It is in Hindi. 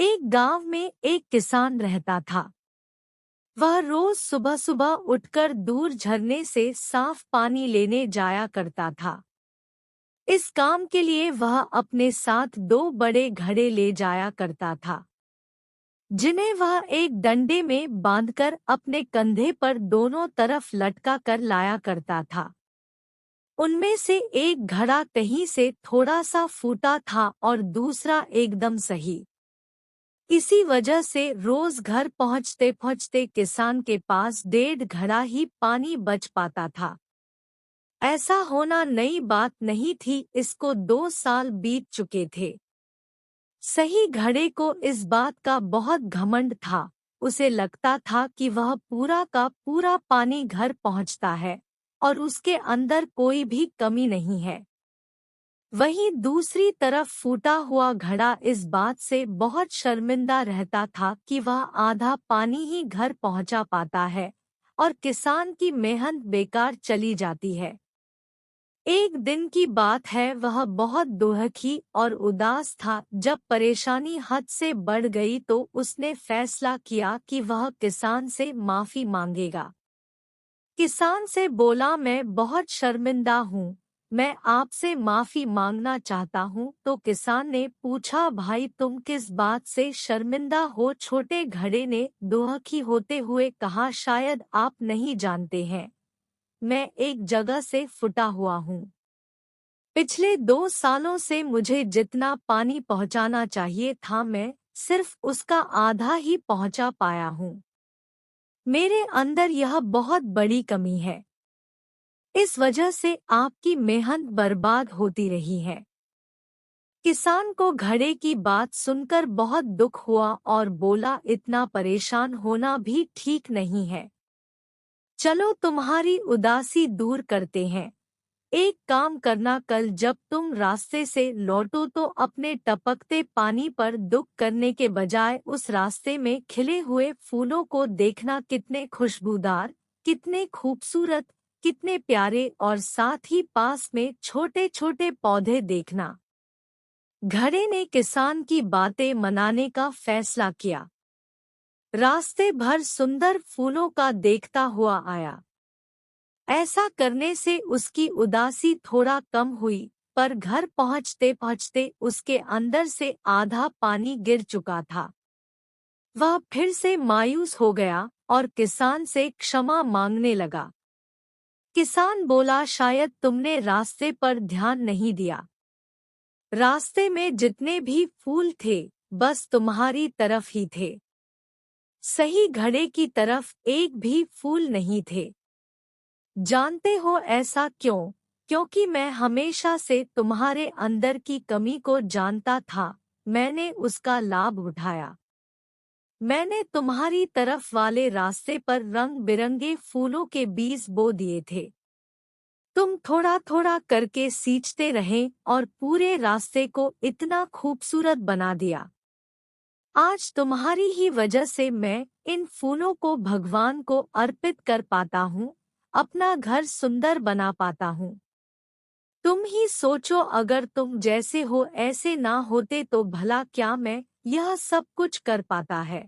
एक गांव में एक किसान रहता था। वह रोज सुबह सुबह उठकर दूर झरने से साफ पानी लेने जाया करता था। इस काम के लिए वह अपने साथ दो बड़े घड़े ले जाया करता था, जिन्हें वह एक डंडे में बांधकर अपने कंधे पर दोनों तरफ लटका कर लाया करता था। उनमें से एक घड़ा कहीं से थोड़ा सा फूटा था और दूसरा एकदम सही। इसी वजह से रोज घर पहुंचते पहुंचते किसान के पास 1.5 घड़ा ही पानी बच पाता था। ऐसा होना नई बात नहीं थी, इसको 2 साल बीत चुके थे। सही घड़े को इस बात का बहुत घमंड था। उसे लगता था कि वह पूरा का पूरा पानी घर पहुंचता है और उसके अंदर कोई भी कमी नहीं है। वहीं दूसरी तरफ फूटा हुआ घड़ा इस बात से बहुत शर्मिंदा रहता था कि वह आधा पानी ही घर पहुंचा पाता है और किसान की मेहनत बेकार चली जाती है। एक दिन की बात है, वह बहुत दुखी और उदास था। जब परेशानी हद से बढ़ गई तो उसने फैसला किया कि वह किसान से माफी मांगेगा। किसान से बोला, मैं बहुत शर्मिंदा हूँ, मैं आपसे माफी मांगना चाहता हूँ। तो किसान ने पूछा, भाई तुम किस बात से शर्मिंदा हो? छोटे घड़े ने दुखी होते हुए कहा, शायद आप नहीं जानते हैं, मैं एक जगह से फूटा हुआ हूँ। पिछले 2 सालों से मुझे जितना पानी पहुँचाना चाहिए था, मैं सिर्फ उसका आधा ही पहुँचा पाया हूँ। मेरे अंदर यह बहुत बड़ी कमी है। इस वजह से आपकी मेहनत बर्बाद होती रही है। किसान को घड़े की बात सुनकर बहुत दुख हुआ और बोला, इतना परेशान होना भी ठीक नहीं है। चलो तुम्हारी उदासी दूर करते हैं। एक काम करना, कल जब तुम रास्ते से लौटो तो अपने टपकते पानी पर दुख करने के बजाय उस रास्ते में खिले हुए फूलों को देखना। कितने खुशबूदार, कितने खूबसूरत, कितने प्यारे, और साथ ही पास में छोटे छोटे पौधे देखना। घड़े ने किसान की बातें मनाने का फैसला किया। रास्ते भर सुंदर फूलों का देखता हुआ आया। ऐसा करने से उसकी उदासी थोड़ा कम हुई, पर घर पहुंचते पहुंचते उसके अंदर से आधा पानी गिर चुका था। वह फिर से मायूस हो गया और किसान से क्षमा मांगने लगा। किसान बोला, शायद तुमने रास्ते पर ध्यान नहीं दिया। रास्ते में जितने भी फूल थे, बस तुम्हारी तरफ ही थे। सही घड़े की तरफ एक भी फूल नहीं थे। जानते हो ऐसा क्यों? क्योंकि मैं हमेशा से तुम्हारे अंदर की कमी को जानता था। मैंने उसका लाभ उठाया। मैंने तुम्हारी तरफ वाले रास्ते पर रंग बिरंगे फूलों के बीज बो दिए थे। तुम थोड़ा थोड़ा करके सींचते रहे और पूरे रास्ते को इतना खूबसूरत बना दिया। आज तुम्हारी ही वजह से मैं इन फूलों को भगवान को अर्पित कर पाता हूँ, अपना घर सुंदर बना पाता हूँ। तुम ही सोचो, अगर तुम जैसे हो ऐसे ना होते तो भला क्या मैं यह सब कुछ कर पाता है।